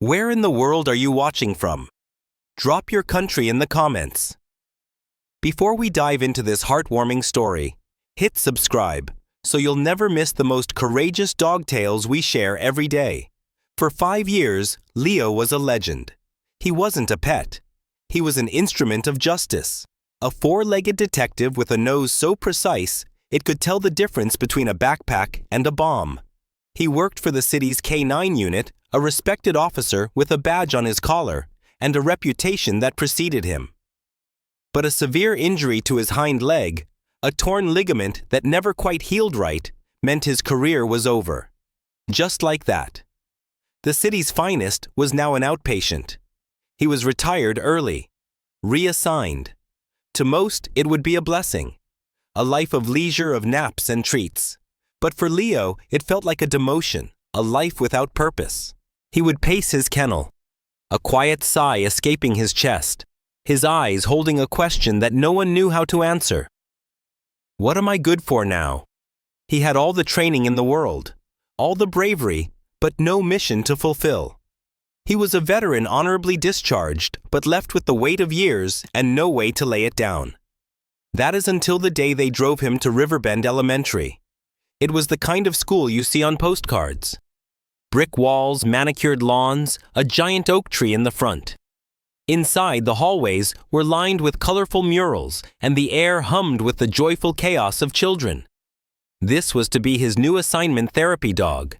Where in the world are you watching from? Drop your country in the comments. Before we dive into this heartwarming story, hit subscribe so you'll never miss the most courageous dog tales we share every day. For 5 years, Leo was a legend. He wasn't a pet. He was an instrument of justice. A 4-legged detective with a nose so precise, it could tell the difference between a backpack and a bomb. He worked for the city's K9 unit, a respected officer with a badge on his collar and a reputation that preceded him. But a severe injury to his hind leg, a torn ligament that never quite healed right, meant his career was over. Just like that. The city's finest was now an outpatient. He was retired early, reassigned. To most, it would be a blessing, a life of leisure, of naps and treats. But for Leo, it felt like a demotion, a life without purpose. He would pace his kennel, a quiet sigh escaping his chest, his eyes holding a question that no one knew how to answer. What am I good for now? He had all the training in the world, all the bravery, but no mission to fulfill. He was a veteran honorably discharged, but left with the weight of years and no way to lay it down. That is until the day they drove him to Riverbend Elementary. It was the kind of school you see on postcards. Brick walls, manicured lawns, a giant oak tree in the front. Inside, the hallways were lined with colorful murals, and the air hummed with the joyful chaos of children. This was to be his new assignment therapy dog.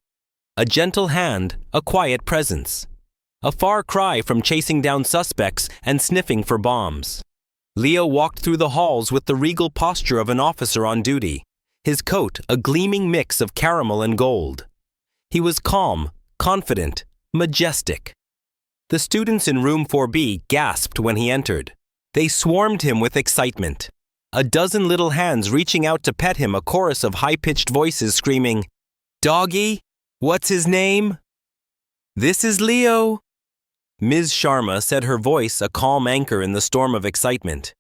A gentle hand, a quiet presence. A far cry from chasing down suspects and sniffing for bombs. Leo walked through the halls with the regal posture of an officer on duty, his coat a gleaming mix of caramel and gold. He was calm, confident, majestic. The students in room 4B gasped when he entered. They swarmed him with excitement. A dozen little hands reaching out to pet him, a chorus of high-pitched voices screaming, "Doggy, what's his name?" "This is Leo." Ms. Sharma said, her voice a calm anchor in the storm of excitement.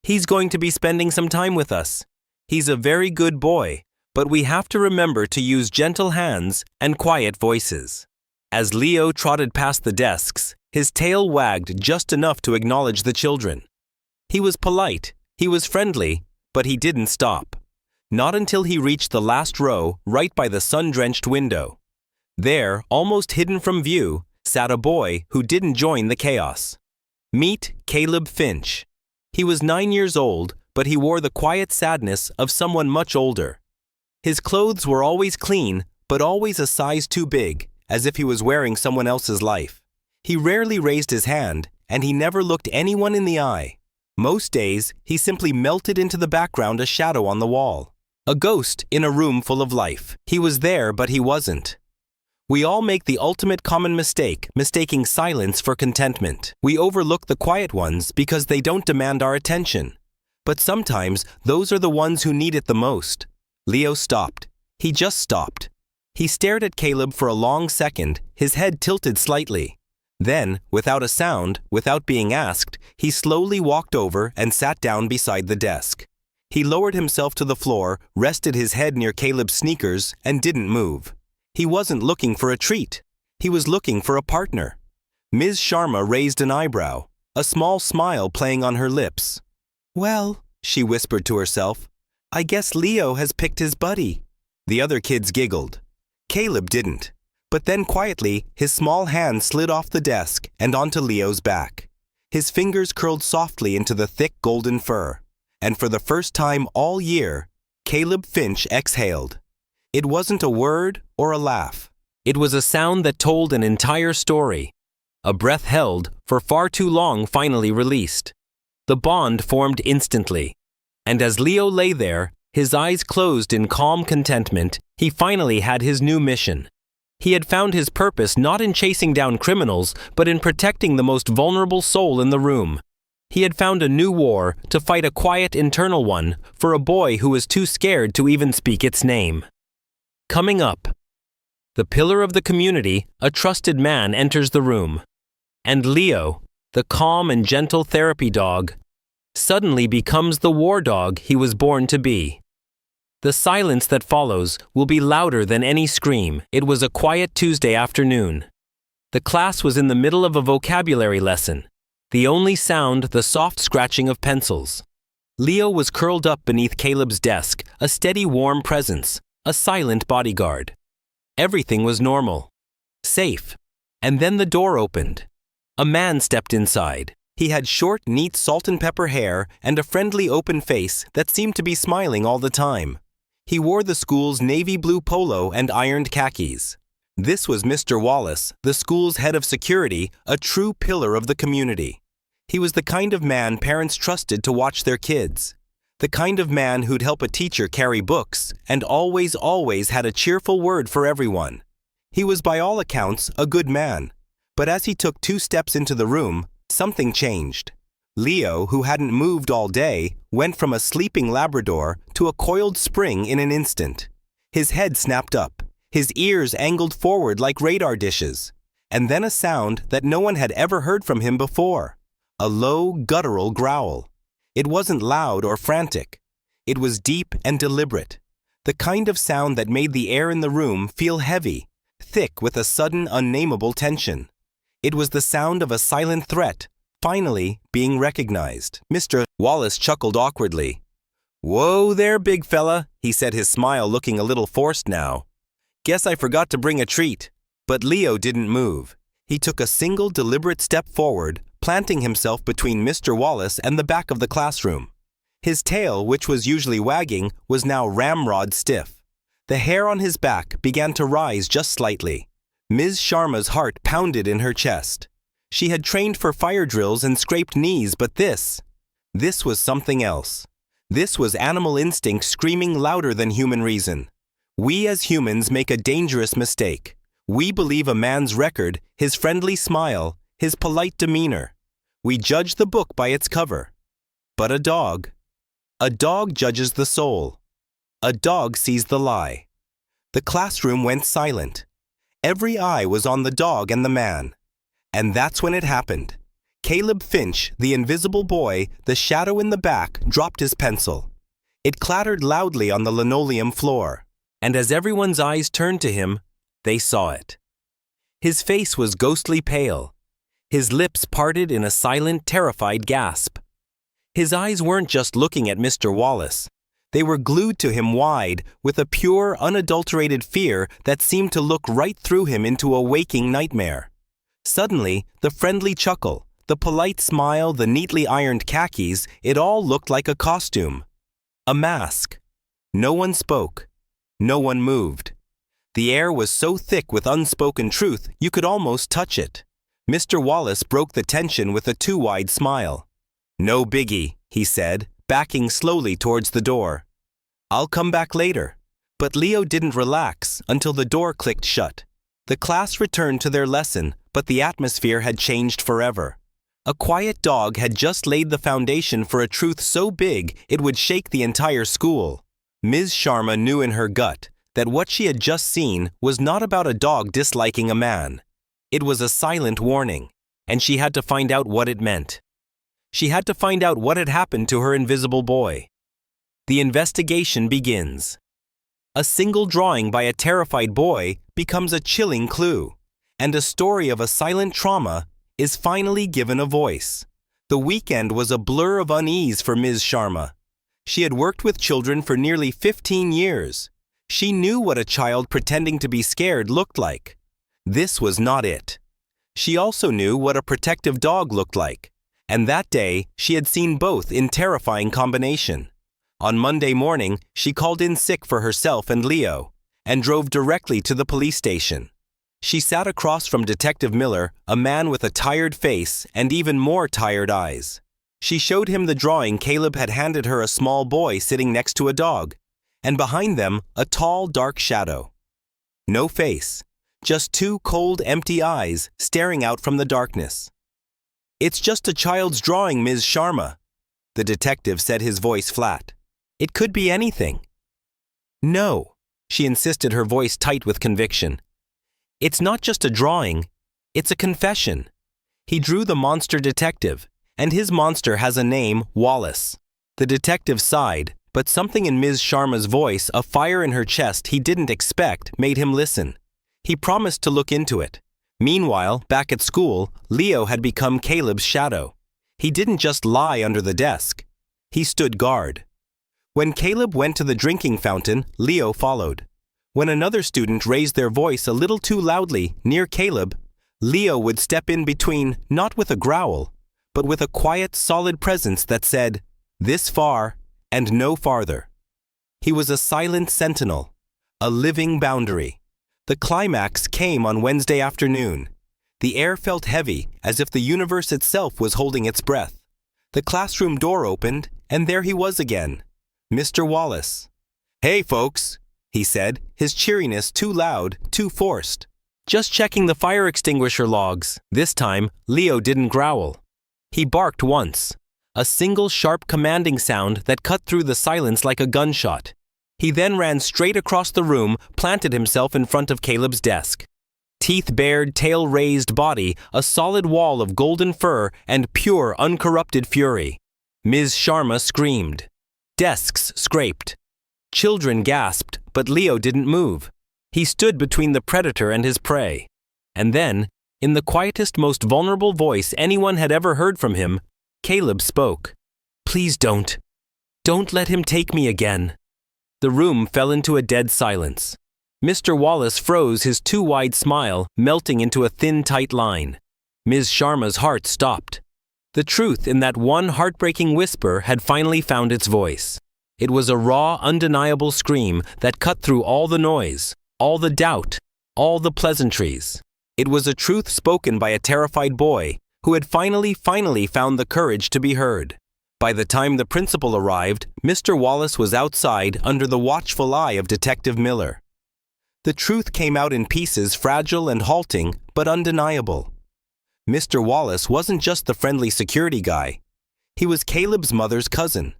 "He's going to be spending some time with us. He's a very good boy, but we have to remember to use gentle hands and quiet voices." As Leo trotted past the desks, his tail wagged just enough to acknowledge the children. He was polite, he was friendly, but he didn't stop. Not until he reached the last row, right by the sun-drenched window. There, almost hidden from view, sat a boy who didn't join the chaos. Meet Caleb Finch. He was 9 years old, but he wore the quiet sadness of someone much older. His clothes were always clean, but always a size too big, as if he was wearing someone else's life. He rarely raised his hand, and he never looked anyone in the eye. Most days, he simply melted into the background, a shadow on the wall. A ghost in a room full of life. He was there, but he wasn't. We all make the ultimate common mistake, mistaking silence for contentment. We overlook the quiet ones because they don't demand our attention. But sometimes, those are the ones who need it the most. Leo stopped. He just stopped. He stared at Caleb for a long second, his head tilted slightly. Then, without a sound, without being asked, he slowly walked over and sat down beside the desk. He lowered himself to the floor, rested his head near Caleb's sneakers, and didn't move. He wasn't looking for a treat. He was looking for a partner. Ms. Sharma raised an eyebrow, a small smile playing on her lips. "Well," she whispered to herself, "I guess Leo has picked his buddy." The other kids giggled. Caleb didn't. But then quietly, his small hand slid off the desk and onto Leo's back. His fingers curled softly into the thick golden fur. And for the first time all year, Caleb Finch exhaled. It wasn't a word or a laugh. It was a sound that told an entire story. A breath held, for far too long, finally released. The bond formed instantly. And as Leo lay there, his eyes closed in calm contentment, he finally had his new mission. He had found his purpose not in chasing down criminals, but in protecting the most vulnerable soul in the room. He had found a new war to fight, a quiet internal one, for a boy who was too scared to even speak its name. Coming up, the pillar of the community, a trusted man, enters the room. And Leo, the calm and gentle therapy dog, suddenly becomes the war dog he was born to be. The silence that follows will be louder than any scream. It was a quiet Tuesday afternoon. The class was in the middle of a vocabulary lesson. The only sound, the soft scratching of pencils. Leo was curled up beneath Caleb's desk, a steady warm presence, a silent bodyguard. Everything was normal. Safe. And then the door opened. A man stepped inside. He had short, neat salt and pepper hair and a friendly open face that seemed to be smiling all the time. He wore the school's navy blue polo and ironed khakis. This was Mr. Wallace, the school's head of security, a true pillar of the community. He was the kind of man parents trusted to watch their kids. The kind of man who'd help a teacher carry books and always had a cheerful word for everyone. He was by all accounts a good man. But as he took 2 steps into the room, something changed. Leo, who hadn't moved all day, went from a sleeping Labrador to a coiled spring in an instant. His head snapped up, his ears angled forward like radar dishes, and then a sound that no one had ever heard from him before. A low, guttural growl. It wasn't loud or frantic. It was deep and deliberate, the kind of sound that made the air in the room feel heavy, thick with a sudden, unnameable tension. It was the sound of a silent threat, finally being recognized. Mr. Wallace chuckled awkwardly. "Whoa there, big fella," he said, his smile looking a little forced now. "Guess I forgot to bring a treat." But Leo didn't move. He took a single deliberate step forward, planting himself between Mr. Wallace and the back of the classroom. His tail, which was usually wagging, was now ramrod stiff. The hair on his back began to rise just slightly. Ms. Sharma's heart pounded in her chest. She had trained for fire drills and scraped knees, but this was something else. This was animal instinct screaming louder than human reason. We as humans make a dangerous mistake. We believe a man's record, his friendly smile, his polite demeanor. We judge the book by its cover. But a dog judges the soul. A dog sees the lie. The classroom went silent. Every eye was on the dog and the man. And that's when it happened. Caleb Finch, the invisible boy, the shadow in the back, dropped his pencil. It clattered loudly on the linoleum floor. And as everyone's eyes turned to him, they saw it. His face was ghostly pale. His lips parted in a silent, terrified gasp. His eyes weren't just looking at Mr. Wallace. They were glued to him wide, with a pure, unadulterated fear that seemed to look right through him into a waking nightmare. Suddenly, the friendly chuckle, the polite smile, the neatly ironed khakis, it all looked like a costume. A mask. No one spoke. No one moved. The air was so thick with unspoken truth, you could almost touch it. Mr. Wallace broke the tension with a too wide smile. "No biggie," he said, backing slowly towards the door. "I'll come back later." But Leo didn't relax until the door clicked shut. The class returned to their lesson, but the atmosphere had changed forever. A quiet dog had just laid the foundation for a truth so big it would shake the entire school. Ms. Sharma knew in her gut that what she had just seen was not about a dog disliking a man. It was a silent warning, and she had to find out what it meant. She had to find out what had happened to her invisible boy. The investigation begins. A single drawing by a terrified boy becomes a chilling clue, and a story of a silent trauma is finally given a voice. The weekend was a blur of unease for Ms. Sharma. She had worked with children for nearly 15 years. She knew what a child pretending to be scared looked like. This was not it. She also knew what a protective dog looked like, and that day she had seen both in terrifying combination. On Monday morning, she called in sick for herself and Leo, and drove directly to the police station. She sat across from Detective Miller, a man with a tired face and even more tired eyes. She showed him the drawing Caleb had handed her, a small boy sitting next to a dog, and behind them, a tall, dark shadow. No face, just 2 cold, empty eyes staring out from the darkness. "It's just a child's drawing, Ms. Sharma," the detective said, his voice flat. "It could be anything." "No," she insisted, her voice tight with conviction. "It's not just a drawing, it's a confession." He drew the monster detective, and his monster has a name, Wallace. The detective sighed, but something in Ms. Sharma's voice, a fire in her chest he didn't expect, made him listen. He promised to look into it. Meanwhile, back at school, Leo had become Caleb's shadow. He didn't just lie under the desk. He stood guard. When Caleb went to the drinking fountain, Leo followed. When another student raised their voice a little too loudly near Caleb, Leo would step in between, not with a growl, but with a quiet, solid presence that said, "This far and no farther." He was a silent sentinel, a living boundary. The climax came on Wednesday afternoon. The air felt heavy, as if the universe itself was holding its breath. The classroom door opened, and there he was again, Mr. Wallace. "Hey, folks," he said, his cheeriness too loud, too forced. "Just checking the fire extinguisher logs." This time, Leo didn't growl. He barked once, a single sharp commanding sound that cut through the silence like a gunshot. He then ran straight across the room, planted himself in front of Caleb's desk. Teeth bared, tail raised body, a solid wall of golden fur and pure, uncorrupted fury. Ms. Sharma screamed. Desks scraped. Children gasped, but Leo didn't move. He stood between the predator and his prey. And then, in the quietest, most vulnerable voice anyone had ever heard from him, Caleb spoke. "Please don't. Don't let him take me again." The room fell into a dead silence. Mr. Wallace froze, his too wide smile melting into a thin, tight line. Ms. Sharma's heart stopped. The truth in that one heartbreaking whisper had finally found its voice. It was a raw, undeniable scream that cut through all the noise, all the doubt, all the pleasantries. It was a truth spoken by a terrified boy who had finally found the courage to be heard. By the time the principal arrived, Mr. Wallace was outside under the watchful eye of Detective Miller. The truth came out in pieces, fragile and halting, but undeniable. Mr. Wallace wasn't just the friendly security guy. He was Caleb's mother's cousin.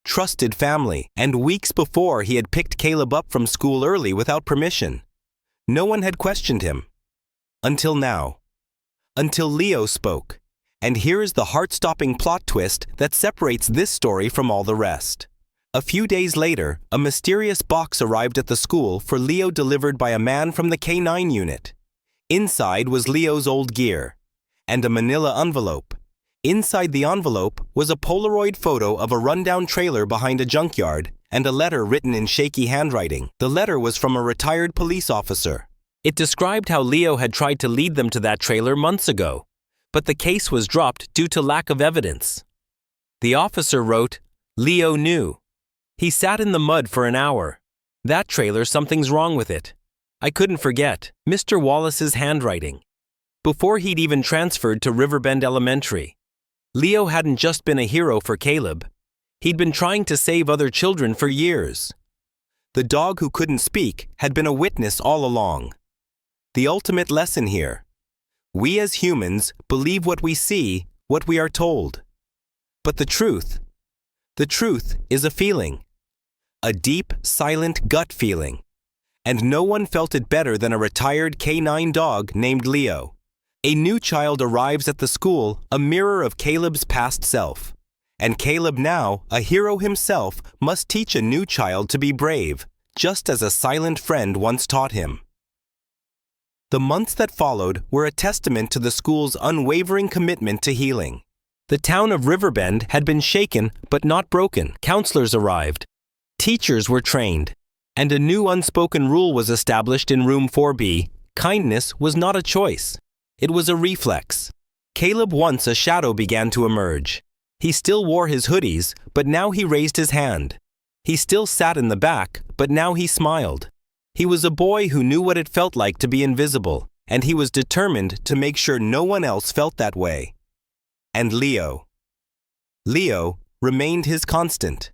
Trusted family, and weeks before he had picked Caleb up from school early without permission. No one had questioned him. Until now. Until Leo spoke. And here is the heart-stopping plot twist that separates this story from all the rest. A few days later, a mysterious box arrived at the school for Leo, delivered by a man from the K-9 unit. Inside was Leo's old gear, and a manila envelope. Inside the envelope was a Polaroid photo of a rundown trailer behind a junkyard and a letter written in shaky handwriting. The letter was from a retired police officer. It described how Leo had tried to lead them to that trailer months ago, but the case was dropped due to lack of evidence. The officer wrote, "Leo knew. He sat in the mud for an hour. That trailer, something's wrong with it." I couldn't forget Mr. Wallace's handwriting. Before he'd even transferred to Riverbend Elementary, Leo hadn't just been a hero for Caleb. He'd been trying to save other children for years. The dog who couldn't speak had been a witness all along. The ultimate lesson here. We as humans believe what we see, what we are told. But the truth is a feeling. A deep, silent gut feeling. And no one felt it better than a retired K-9 dog named Leo. A new child arrives at the school, a mirror of Caleb's past self. And Caleb, now a hero himself, must teach a new child to be brave, just as a silent friend once taught him. The months that followed were a testament to the school's unwavering commitment to healing. The town of Riverbend had been shaken but not broken. Counselors arrived. Teachers were trained. And a new unspoken rule was established in room 4B. Kindness was not a choice. It was a reflex. Caleb, once a shadow, began to emerge. He still wore his hoodies, but now he raised his hand. He still sat in the back, but now he smiled. He was a boy who knew what it felt like to be invisible, and he was determined to make sure no one else felt that way. And Leo remained his constant.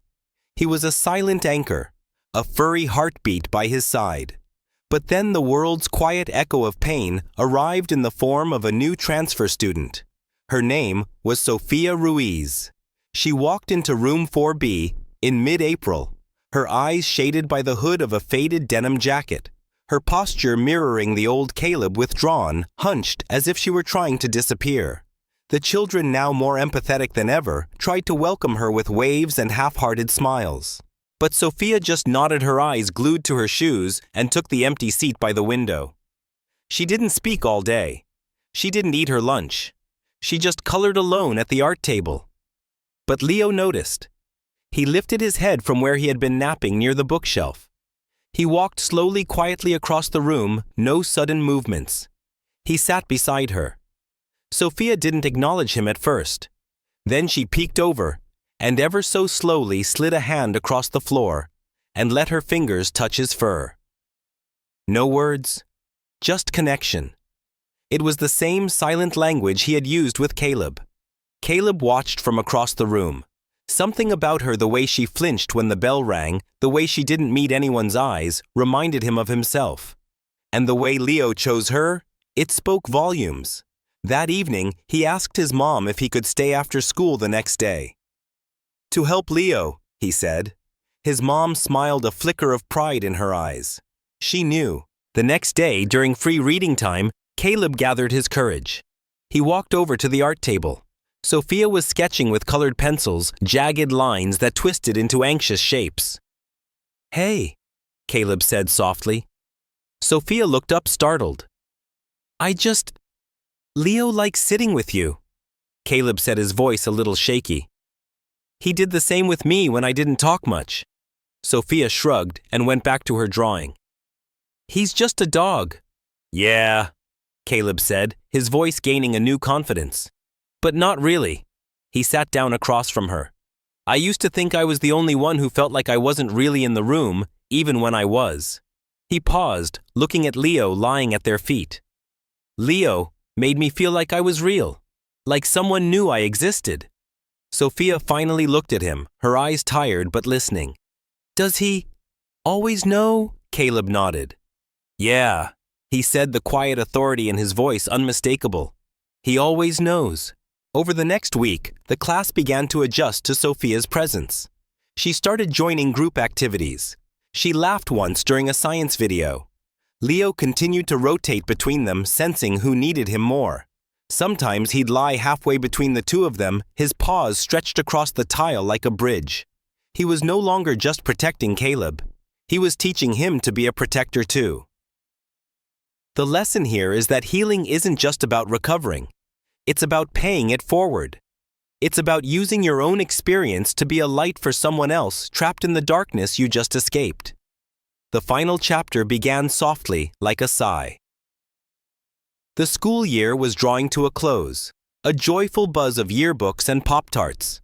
He was a silent anchor, a furry heartbeat by his side. But then the world's quiet echo of pain arrived in the form of a new transfer student. Her name was Sophia Ruiz. She walked into room 4B in mid-April, her eyes shaded by the hood of a faded denim jacket, her posture mirroring the old Caleb, withdrawn, hunched as if she were trying to disappear. The children, now more empathetic than ever, tried to welcome her with waves and half-hearted smiles. But Sophia just nodded, her eyes glued to her shoes, and took the empty seat by the window. She didn't speak all day. She didn't eat her lunch. She just colored alone at the art table. But Leo noticed. He lifted his head from where he had been napping near the bookshelf. He walked slowly, quietly across the room, no sudden movements. He sat beside her. Sophia didn't acknowledge him at first. Then she peeked over, and ever so slowly slid a hand across the floor, and let her fingers touch his fur. No words, just connection. It was the same silent language he had used with Caleb. Caleb watched from across the room. Something about her, the way she flinched when the bell rang, the way she didn't meet anyone's eyes, reminded him of himself. And the way Leo chose her, it spoke volumes. That evening, he asked his mom if he could stay after school the next day. To help Leo, he said. His mom smiled, a flicker of pride in her eyes. She knew. The next day, during free reading time, Caleb gathered his courage. He walked over to the art table. Sophia was sketching with colored pencils, jagged lines that twisted into anxious shapes. "Hey," Caleb said softly. Sophia looked up, startled. Leo likes sitting with you," Caleb said, his voice a little shaky. "He did the same with me when I didn't talk much." Sophia shrugged and went back to her drawing. "He's just a dog." "Yeah," Caleb said, his voice gaining a new confidence. "But not really." He sat down across from her. "I used to think I was the only one who felt like I wasn't really in the room, even when I was." He paused, looking at Leo lying at their feet. "Leo made me feel like I was real, like someone knew I existed." Sophia finally looked at him, her eyes tired but listening. "Does he always know?" Caleb nodded. "Yeah," he said, the quiet authority in his voice unmistakable. "He always knows." Over the next week, the class began to adjust to Sophia's presence. She started joining group activities. She laughed once during a science video. Leo continued to rotate between them, sensing who needed him more. Sometimes he'd lie halfway between the two of them, his paws stretched across the tile like a bridge. He was no longer just protecting Caleb. He was teaching him to be a protector too. The lesson here is that healing isn't just about recovering. It's about paying it forward. It's about using your own experience to be a light for someone else trapped in the darkness you just escaped. The final chapter began softly, like a sigh. The school year was drawing to a close, a joyful buzz of yearbooks and Pop-Tarts.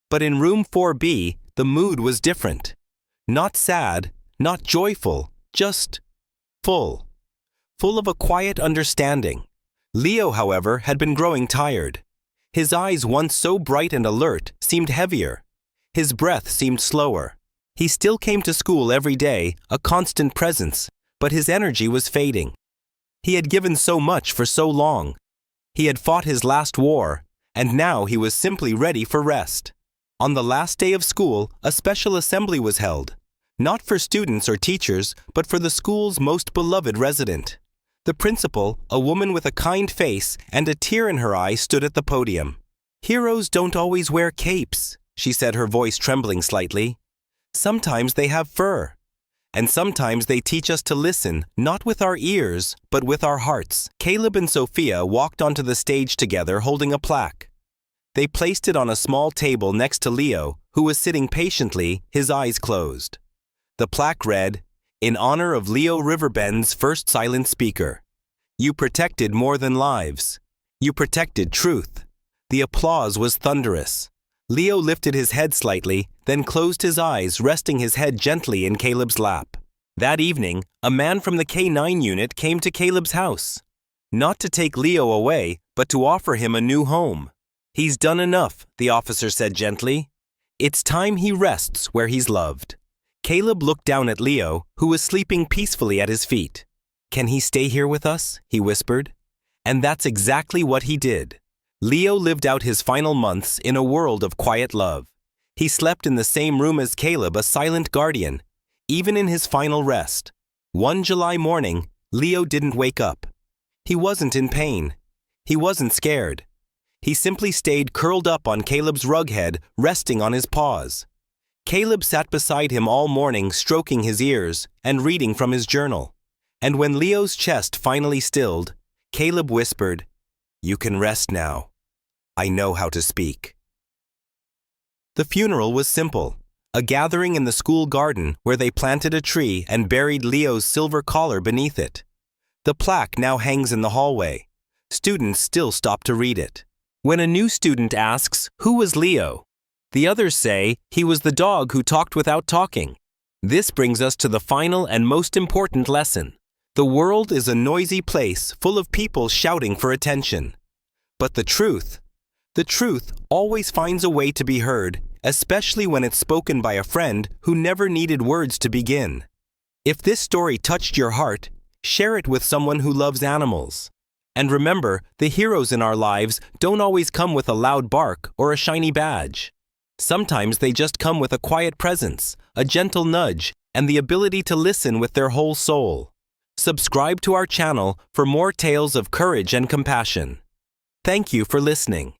But in room 4B, the mood was different. Not sad, not joyful, just full. Full of a quiet understanding. Leo, however, had been growing tired. His eyes, once so bright and alert, seemed heavier. His breath seemed slower. He still came to school every day, a constant presence, but his energy was fading. He had given so much for so long. He had fought his last war, and now he was simply ready for rest. On the last day of school, a special assembly was held, not for students or teachers, but for the school's most beloved resident. The principal, a woman with a kind face and a tear in her eye, stood at the podium. "Heroes don't always wear capes," she said, her voice trembling slightly. "Sometimes they have fur. And sometimes they teach us to listen, not with our ears, but with our hearts." Caleb and Sophia walked onto the stage together holding a plaque. They placed it on a small table next to Leo, who was sitting patiently, his eyes closed. The plaque read, "In honor of Leo Riverbend's first silent speaker. You protected more than lives. You protected truth." The applause was thunderous. Leo lifted his head slightly, then closed his eyes, resting his head gently in Caleb's lap. That evening, a man from the K9 unit came to Caleb's house. Not to take Leo away, but to offer him a new home. "He's done enough," the officer said gently. "It's time he rests where he's loved." Caleb looked down at Leo, who was sleeping peacefully at his feet. "Can he stay here with us?" he whispered. And that's exactly what he did. Leo lived out his final months in a world of quiet love. He slept in the same room as Caleb, a silent guardian, even in his final rest. One July morning, Leo didn't wake up. He wasn't in pain. He wasn't scared. He simply stayed curled up on Caleb's rug head, resting on his paws. Caleb sat beside him all morning, stroking his ears and reading from his journal. And when Leo's chest finally stilled, Caleb whispered, "You can rest now. I know how to speak." The funeral was simple, a gathering in the school garden where they planted a tree and buried Leo's silver collar beneath it. The plaque now hangs in the hallway. Students still stop to read it. When a new student asks, "Who was Leo?" the others say, "He was the dog who talked without talking." This brings us to the final and most important lesson. The world is a noisy place full of people shouting for attention. But the truth always finds a way to be heard, especially when it's spoken by a friend who never needed words to begin. If this story touched your heart, share it with someone who loves animals. And remember, the heroes in our lives don't always come with a loud bark or a shiny badge. Sometimes they just come with a quiet presence, a gentle nudge, and the ability to listen with their whole soul. Subscribe to our channel for more tales of courage and compassion. Thank you for listening.